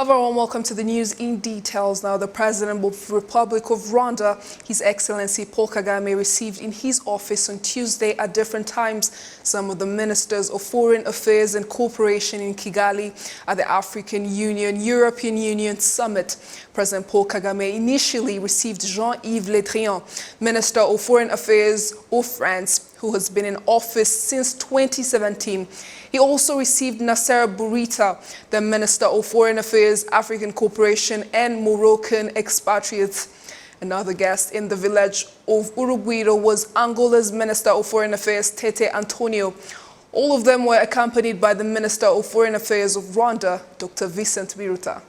A very warm welcome to the news in details. Now, the President of the Republic of Rwanda, His Excellency Paul Kagame, received in his office on Tuesday at different times some of the ministers of Foreign Affairs and Cooperation in Kigali at the African Union-European Union Summit. President Paul Kagame initially received Jean-Yves Le Drian, Minister of Foreign Affairs of France, who has been in office since 2017. He also received Nasser Bourita, the Minister of Foreign Affairs, African Cooperation and Moroccan expatriates. Another guest in the village of Urugwiro was Angola's Minister of Foreign Affairs, Tete Antonio. All of them were accompanied by the Minister of Foreign Affairs of Rwanda, Dr. Vincent Biruta.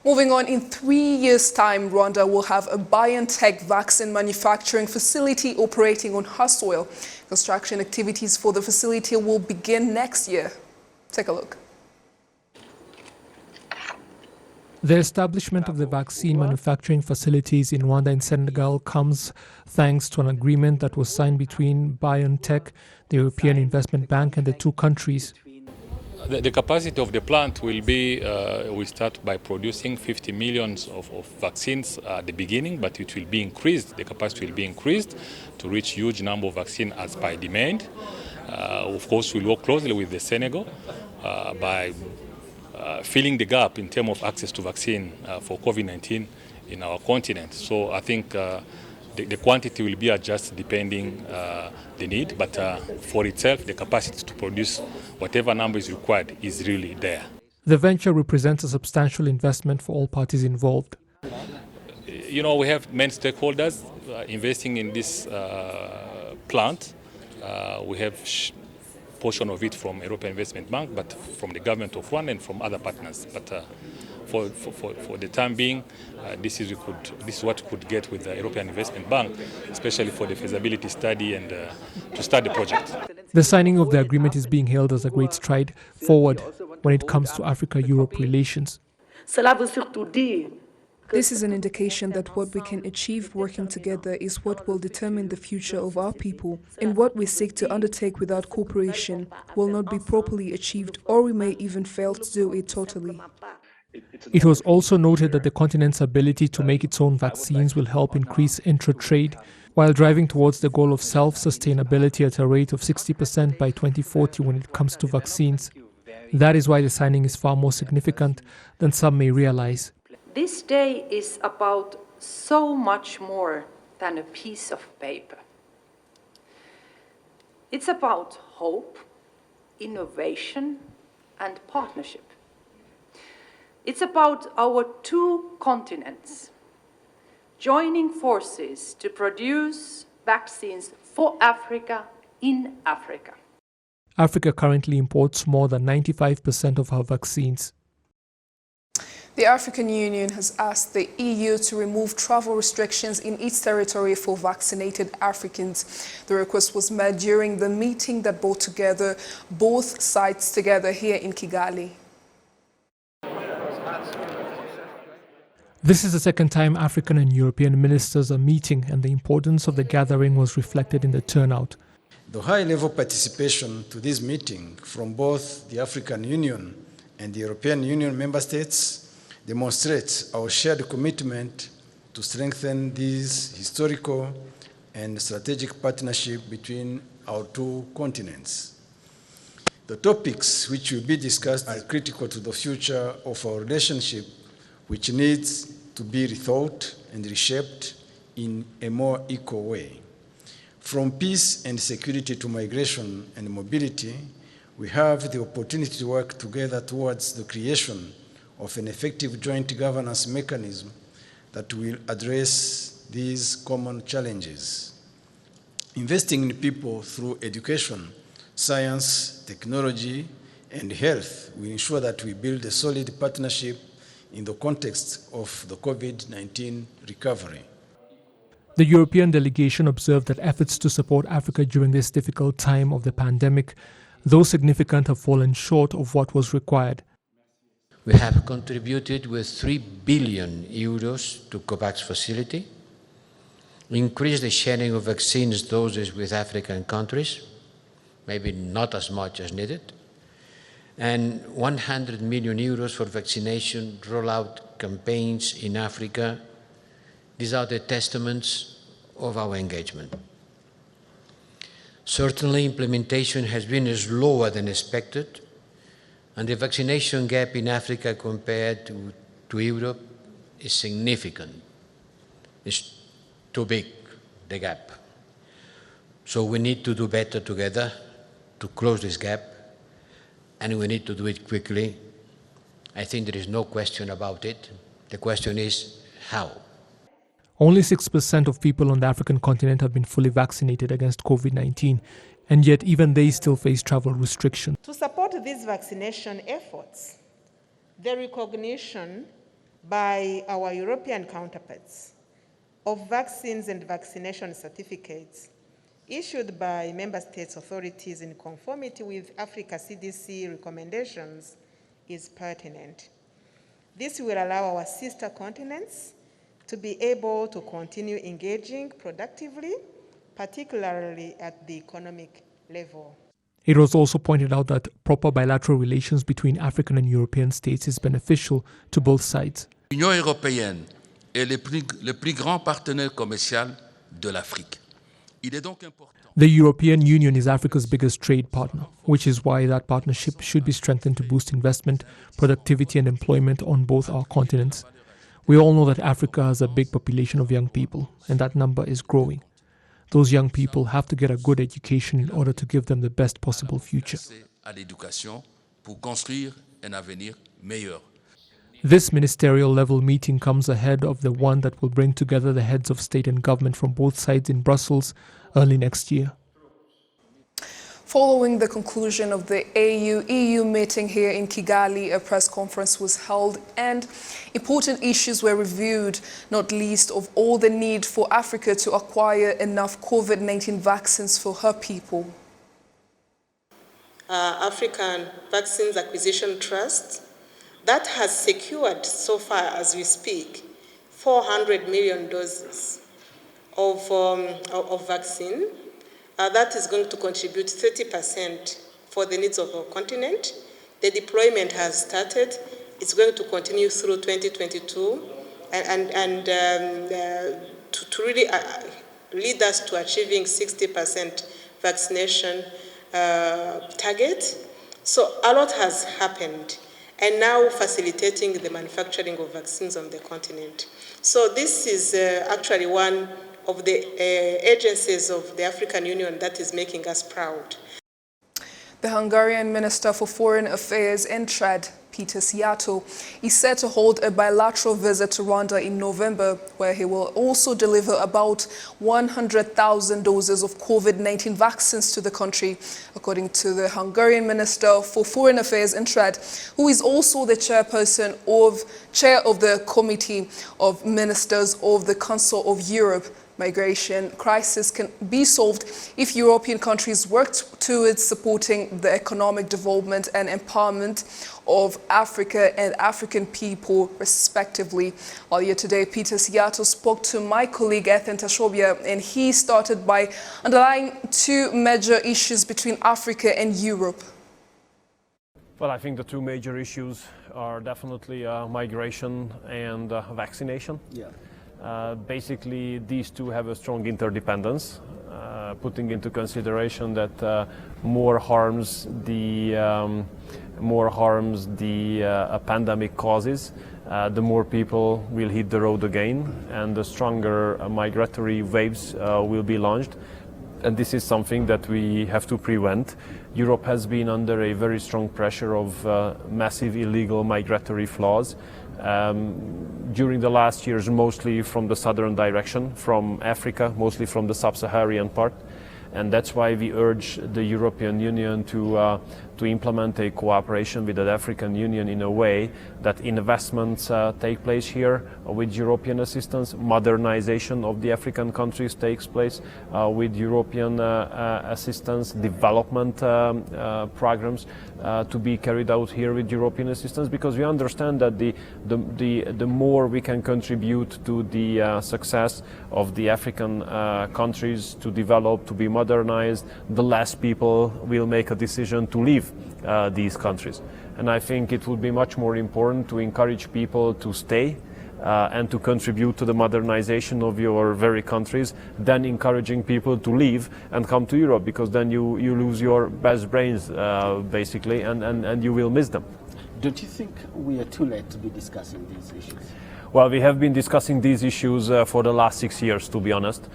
Moving on, in 3 years' time, Rwanda will have a BioNTech vaccine manufacturing facility operating on her soil. Construction activities for the facility will begin next year. Take a look. The establishment of the vaccine manufacturing facilities in Rwanda and Senegal comes thanks to an agreement that was signed between BioNTech, the European Investment Bank, and the two countries. The capacity of the plant will be, we start by producing 50 million of vaccines at the beginning, but it will be increased, the capacity will be increased to reach huge number of vaccines as by demand. Of course, we'll work closely with the Senegal by filling the gap in terms of access to vaccine for COVID-19 in our continent. So I think the quantity will be adjusted depending the need, but for itself, the capacity to produce whatever number is required is really there. The venture represents a substantial investment for all parties involved. You know, we have main stakeholders investing in this plant. We have portion of it from European Investment Bank, but from the government of Rwanda and from other partners. But for the time being, this is what we could get with the European Investment Bank, especially for the feasibility study and to start the project. The signing of the agreement is being hailed as a great stride forward when it comes to Africa-Europe relations. This is an indication that what we can achieve working together is what will determine the future of our people, and what we seek to undertake without cooperation will not be properly achieved, or we may even fail to do it totally. It was also noted that the continent's ability to make its own vaccines will help increase intra-trade, while driving towards the goal of self-sustainability at a rate of 60% by 2040 when it comes to vaccines. That is why the signing is far more significant than some may realize. This day is about so much more than a piece of paper. It's about hope, innovation, and partnership. It's about our two continents joining forces to produce vaccines for Africa in Africa. Africa currently imports more than 95% of her vaccines. The African Union has asked the EU to remove travel restrictions in its territory for vaccinated Africans. The request was made during the meeting that brought together both sides together here in Kigali. This is the second time African and European ministers are meeting, and the importance of the gathering was reflected in the turnout. The high-level participation to this meeting from both the African Union and the European Union member states demonstrates our shared commitment to strengthen this historical and strategic partnership between our two continents. The topics which will be discussed are critical to the future of our relationship, which needs to be rethought and reshaped in a more equal way. From peace and security to migration and mobility, we have the opportunity to work together towards the creation of an effective joint governance mechanism that will address these common challenges. Investing in people through education, science, technology, and health will ensure that we build a solid partnership in the context of the COVID-19 recovery. The European delegation observed that efforts to support Africa during this difficult time of the pandemic, though significant, have fallen short of what was required. We have contributed with 3 billion euros to COVAX facility, increased the sharing of vaccines doses with African countries, maybe not as much as needed, and 100 million euros for vaccination rollout campaigns in Africa. These are the testaments of our engagement. Certainly, implementation has been slower than expected, and the vaccination gap in Africa compared to Europe is significant. It's too big, the gap. So we need to do better together to close this gap, and we need to do it quickly. I think there is no question about it. The question is how. Only 6% of people on the African continent have been fully vaccinated against COVID-19, and yet even they still face travel restrictions. To support these vaccination efforts, the recognition by our European counterparts of vaccines and vaccination certificates issued by member states' authorities in conformity with Africa CDC recommendations is pertinent. This will allow our sister continents to be able to continue engaging productively, particularly at the economic level. It was also pointed out that proper bilateral relations between African and European states is beneficial to both sides. L'Union européenne est le plus grand partenaire commercial de l'Afrique. Il est donc important. The European Union is Africa's biggest trade partner, which is why that partnership should be strengthened to boost investment, productivity and employment on both our continents. We all know that Africa has a big population of young people, and that number is growing. Those young people have to get a good education in order to give them the best possible future. This ministerial level meeting comes ahead of the one that will bring together the heads of state and government from both sides in Brussels early next year. Following the conclusion of the AU-EU meeting here in Kigali, a press conference was held and important issues were reviewed, not least of all the need for Africa to acquire enough COVID-19 vaccines for her people. African Vaccines Acquisition Trust, that has secured so far as we speak 400 million doses of vaccine. That is going to contribute 30% for the needs of our continent. The deployment has started. It's going to continue through 2022 and to really lead us to achieving 60% vaccination target. So a lot has happened, and now facilitating the manufacturing of vaccines on the continent. So this is actually one of the agencies of the African Union that is making us proud. The Hungarian Minister for Foreign Affairs and Trade, Peter Szijjártó, is set to hold a bilateral visit to Rwanda in November, where he will also deliver about 100,000 doses of COVID-19 vaccines to the country, according to the Hungarian Minister for Foreign Affairs and Trade, who is also the chair of the Committee of Ministers of the Council of Europe. Migration crisis can be solved if European countries work towards supporting the economic development and empowerment of Africa and African people, respectively. Earlier today, Peter Szijjártó spoke to my colleague Ethan Tashobia, and he started by underlying two major issues between Africa and Europe. Well, I think the two major issues are definitely migration and vaccination. Yeah. Basically, these two have a strong interdependence, putting into consideration that more harms the a pandemic causes, the more people will hit the road again, and the stronger migratory waves will be launched. And this is something that we have to prevent. Europe has been under a very strong pressure of massive illegal migratory flows. During the last years, mostly from the southern direction, from Africa, mostly from the sub-Saharan part. And that's why we urge the European Union to implement a cooperation with the African Union in a way that investments take place here with European assistance, modernization of the African countries takes place with European assistance, development programs to be carried out here with European assistance, because we understand that the more we can contribute to the success of the African countries to develop, to be modernize, the less people will make a decision to leave these countries. And I think it would be much more important to encourage people to stay and to contribute to the modernization of your very countries than encouraging people to leave and come to Europe, because then you lose your best brains basically, and you will miss them. Don't you think we are too late to be discussing these issues? Well, we have been discussing these issues for the last 6 years, to be honest.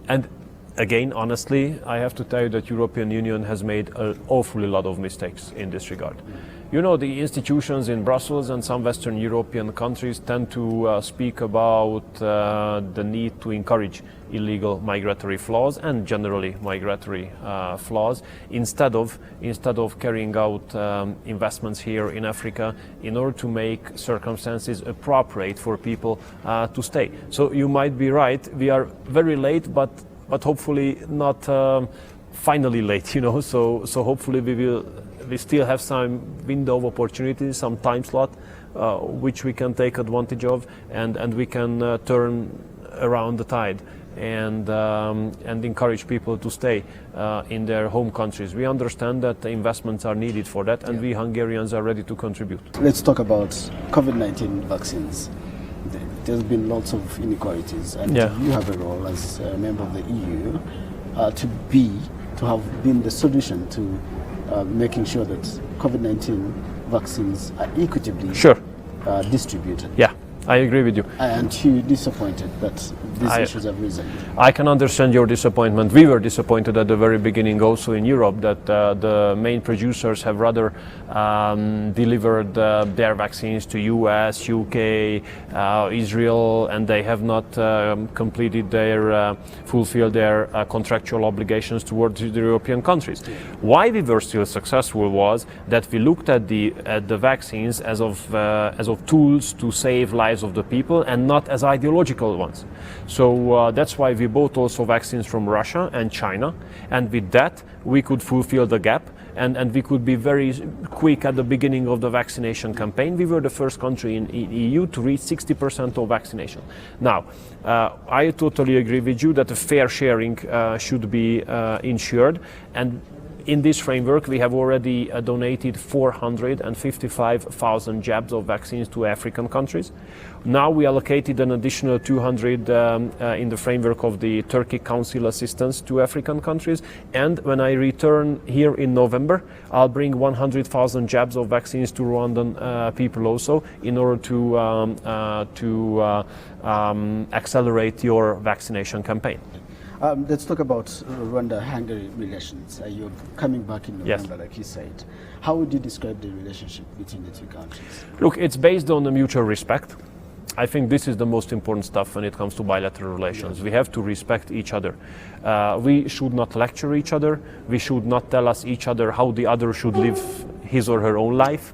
And again, honestly, I have to tell you that European Union has made an awfully lot of mistakes in this regard. You know, the institutions in Brussels and some Western European countries tend to speak about the need to encourage illegal migratory flows and generally migratory flows instead of carrying out investments here in Africa in order to make circumstances appropriate for people to stay. So you might be right, we are very late, but hopefully not finally late, you know, so hopefully we still have some window of opportunity, some time slot which we can take advantage of, and we can turn around the tide and encourage people to stay in their home countries. We understand that the investments are needed for that, and we Hungarians are ready to contribute. Let's talk about COVID-19 vaccines. There's been lots of inequalities, and you have a role as a member of the EU to have been the solution to making sure that COVID-19 vaccines are equitably distributed. Yeah, I agree with you. And you're disappointed that these issues have risen. I can understand your disappointment. We were disappointed at the very beginning also in Europe that the main producers have rather delivered their vaccines to US, UK, Israel, and they have not fulfilled their contractual obligations towards the European countries. Why we were still successful was that we looked at the vaccines as of tools to save lives of the people and not as ideological ones. So that's why we bought also vaccines from Russia and China, and with that we could fulfill the gap, and we could be very quick at the beginning of the vaccination campaign. We were the first country in EU to reach 60% of vaccination. Now, I totally agree with you that a fair sharing should be ensured, and in this framework, we have already donated 455,000 jabs of vaccines to African countries. Now we allocated an additional 200 in the framework of the Turkey Council assistance to African countries. And when I return here in November, I'll bring 100,000 jabs of vaccines to Rwandan people also, in order to accelerate your vaccination campaign. Let's talk about Rwanda-Hungary relations. You're coming back in November, like you said. How would you describe the relationship between the two countries? Look, it's based on a mutual respect. I think this is the most important stuff when it comes to bilateral relations. We have to respect each other. We should not lecture each other. We should not tell each other how the other should live his or her own life.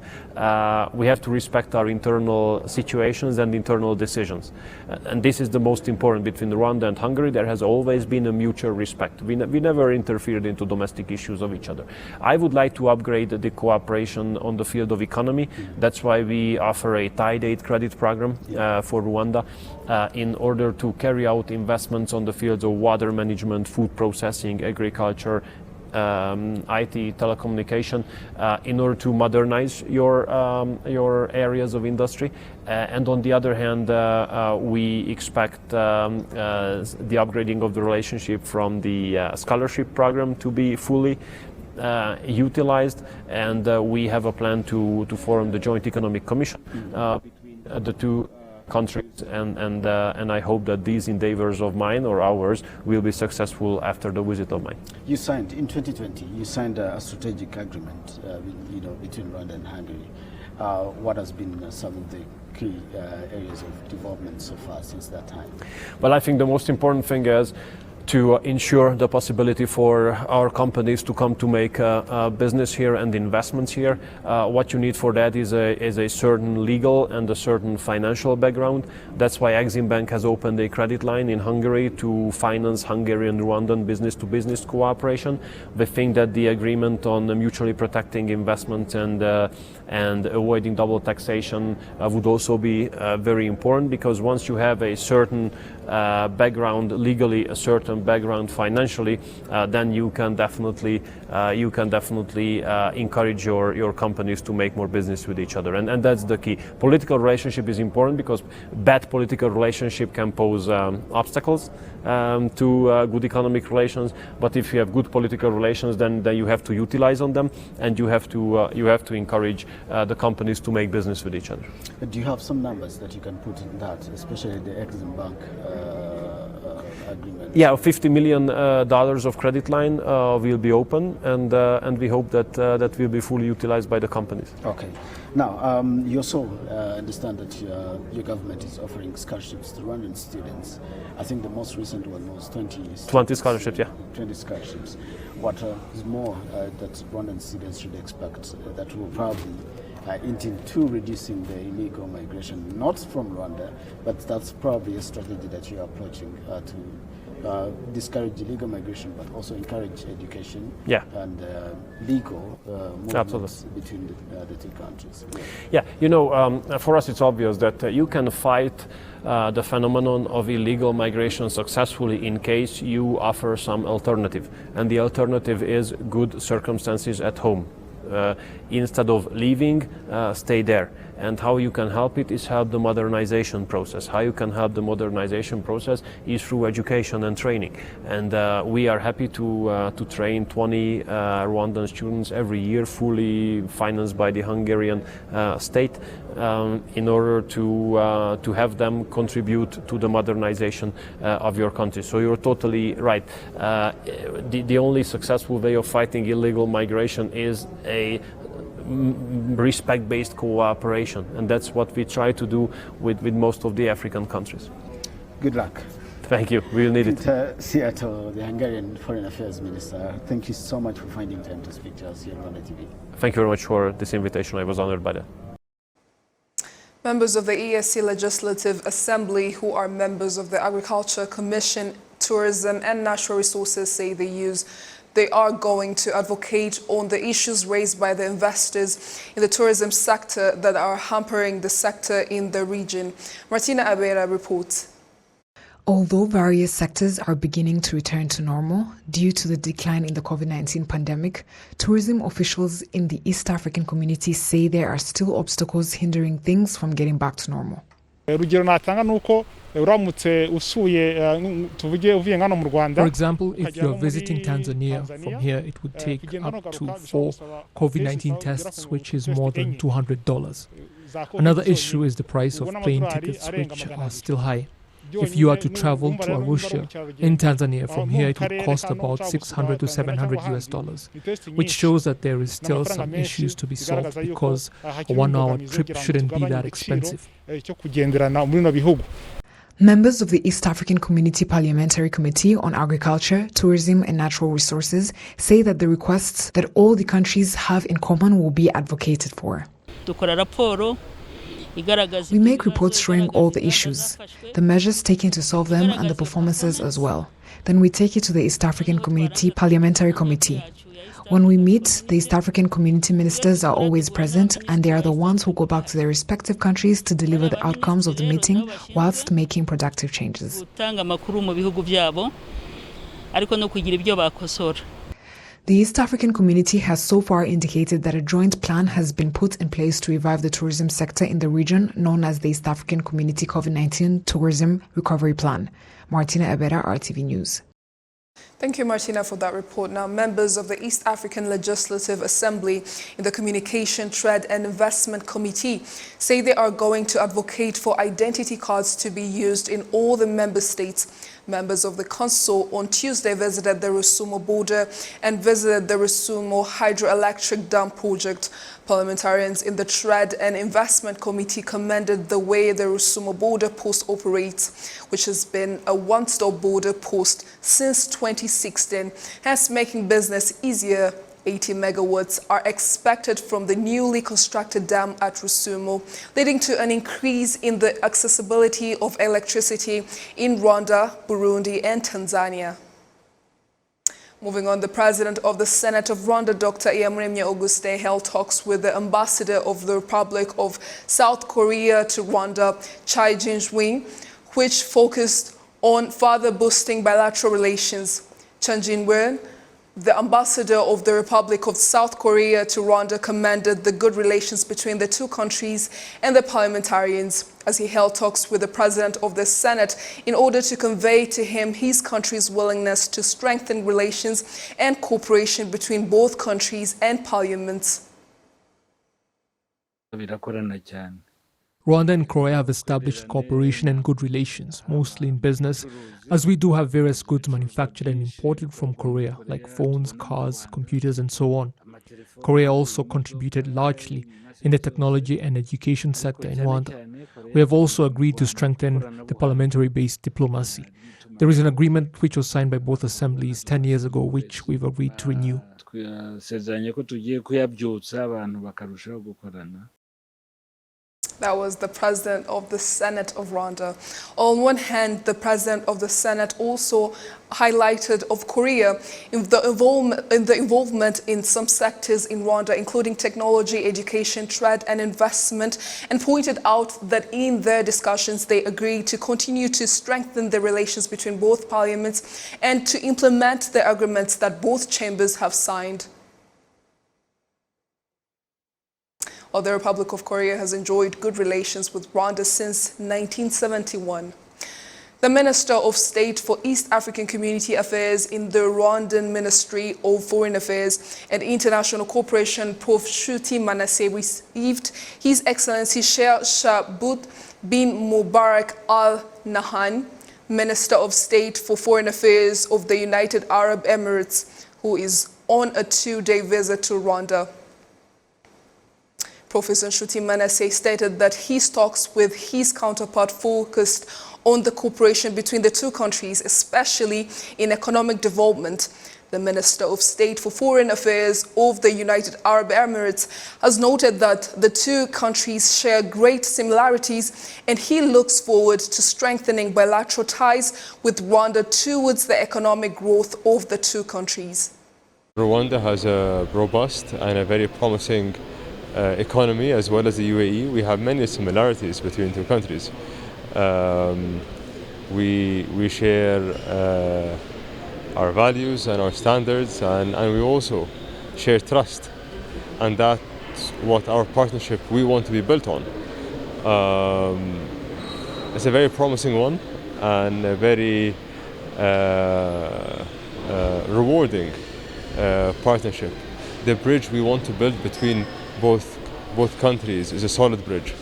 We have to respect our internal situations and internal decisions. And this is the most important between Rwanda and Hungary. There has always been a mutual respect. We never interfered into domestic issues of each other. I would like to upgrade the cooperation on the field of economy. That's why we offer a tied aid credit program for Rwanda in order to carry out investments on the fields of water management, food processing, agriculture, IT, telecommunication, in order to modernize your areas of industry. And on the other hand, we expect the upgrading of the relationship from the scholarship program to be fully utilized, and we have a plan to form the Joint Economic Commission between the two countries, and I hope that these endeavors of mine or ours will be successful after the visit of mine. You signed in 2020. You signed a strategic agreement, between Rwanda and Hungary. What has been some of the key areas of development so far since that time? Well, I think the most important thing is to ensure the possibility for our companies to come to make business here and investments here. What you need for that is a certain legal and a certain financial background. That's why Exim Bank has opened a credit line in Hungary to finance Hungarian Rwandan business-to-business cooperation. We think that the agreement on mutually protecting investment and avoiding double taxation would also be very important, because once you have a certain background legally, a certain certain background financially, then you can definitely encourage your companies to make more business with each other, and that's the key. Political relationship is important because bad political relationship can pose obstacles to good economic relations. But if you have good political relations, then you have to utilize on them, and you have to encourage the companies to make business with each other. Do you have some numbers that you can put in that, especially the Exim Bank agreement? Yeah, $50 million of credit line will be open, and we hope that that will be fully utilized by the companies. Okay. Now, you also understand that your government is offering scholarships to Rwandan students. I think the most recent one was 20 scholarships, yeah. 20 scholarships. What is more that Rwandan students should expect that will probably into reducing the illegal migration, not from Rwanda, but that's probably a strategy that you're approaching to discourage illegal migration, but also encourage education and legal movements between the two countries. Yeah, you know, for us it's obvious that you can fight the phenomenon of illegal migration successfully in case you offer some alternative, and the alternative is good circumstances at home. Instead of leaving, stay there. And how you can help it is help the modernization process. How you can help the modernization process is through education and training. And we are happy to train 20 Rwandan students every year, fully financed by the Hungarian state, in order to have them contribute to the modernization of your country. So you're totally right. The only successful way of fighting illegal migration is a respect-based cooperation, and that's what we try to do with most of the African countries. Good luck. Thank you. We'll need it. Seattle, the Hungarian Foreign Affairs Minister, thank you so much for finding time to speak to us here on RwandaTV. Thank you very much for this invitation. I was honored by that. Members of the EAC Legislative Assembly, who are members of the Agriculture Commission, Tourism and Natural Resources, say they are going to advocate on the issues raised by the investors in the tourism sector that are hampering the sector in the region. Martina Abera reports. Although various sectors are beginning to return to normal due to the decline in the COVID-19 pandemic, tourism officials in the East African community say there are still obstacles hindering things from getting back to normal. For example, if you're visiting Tanzania, from here it would take up to 4 COVID-19 tests, which is more than $200. Another issue is the price of plane tickets, which are still high. If you are to travel to Arusha in Tanzania, from here it would cost about $600 to $700, which shows that there is still some issues to be solved, because a 1-hour trip shouldn't be that expensive. Members of the East African Community Parliamentary Committee on Agriculture, Tourism and Natural Resources say that the requests that all the countries have in common will be advocated for. We make reports showing all the issues, the measures taken to solve them, and the performances as well. Then we take it to the East African Community Parliamentary Committee. When we meet, the East African community ministers are always present, and they are the ones who go back to their respective countries to deliver the outcomes of the meeting whilst making productive changes. The East African community has so far indicated that a joint plan has been put in place to revive the tourism sector in the region, known as the East African Community COVID-19 Tourism Recovery Plan. Martina Abera, RTV News. Thank you, Martina, for that report. Now, members of the East African Legislative Assembly in the Communication, Trade and Investment Committee say they are going to advocate for identity cards to be used in all the member states. Members of the Council on Tuesday visited the Rusumo border and visited the Rusumo hydroelectric dam project. Parliamentarians in the Trade and Investment Committee commended the way the Rusumo border post operates, which has been a one-stop border post since 2016, hence making business easier. 80 megawatts are expected from the newly constructed dam at Rusumo, leading to an increase in the accessibility of electricity in Rwanda, Burundi and Tanzania. Moving on, the president of the Senate of Rwanda, Dr. Iyamuremye Auguste, held talks with the ambassador of the Republic of South Korea to Rwanda, Chai Jin-wing, which focused on further boosting bilateral relations. Chun Jin-won, the ambassador of the Republic of South Korea to Rwanda, commended the good relations between the two countries and the parliamentarians as he held talks with the President of the Senate in order to convey to him his country's willingness to strengthen relations and cooperation between both countries and parliaments. Rwanda and Korea have established cooperation and good relations, mostly in business, as we do have various goods manufactured and imported from Korea, like phones, cars, computers, and so on. Korea also contributed largely in the technology and education sector in Rwanda. We have also agreed to strengthen the parliamentary-based diplomacy. There is an agreement which was signed by both assemblies 10 years ago, which we've agreed to renew. That was the President of the Senate of Rwanda. On one hand, the President of the Senate also highlighted of Korea in the involvement in some sectors in Rwanda, including technology, education, trade and investment, and pointed out that in their discussions they agreed to continue to strengthen the relations between both parliaments and to implement the agreements that both chambers have signed. While the Republic of Korea has enjoyed good relations with Rwanda since 1971. The Minister of State for East African Community Affairs in the Rwandan Ministry of Foreign Affairs and International Cooperation, Prof. Nshuti Manasseh, received His Excellency Sheikh Shabut bin Mubarak Al Nahyan, Minister of State for Foreign Affairs of the United Arab Emirates, who is on a 2-day visit to Rwanda. Professor Nshuti Manasseh stated that his talks with his counterpart focused on the cooperation between the two countries, especially in economic development. The Minister of State for Foreign Affairs of the United Arab Emirates has noted that the two countries share great similarities, and he looks forward to strengthening bilateral ties with Rwanda towards the economic growth of the two countries. Rwanda has a robust and a very promising economy, as well as the UAE. We have many similarities between two countries. We share our values and our standards, and we also share trust, and that's what our partnership we want to be built on. It's a very promising one and a very rewarding partnership. The bridge we want to build between both countries is a solid bridge.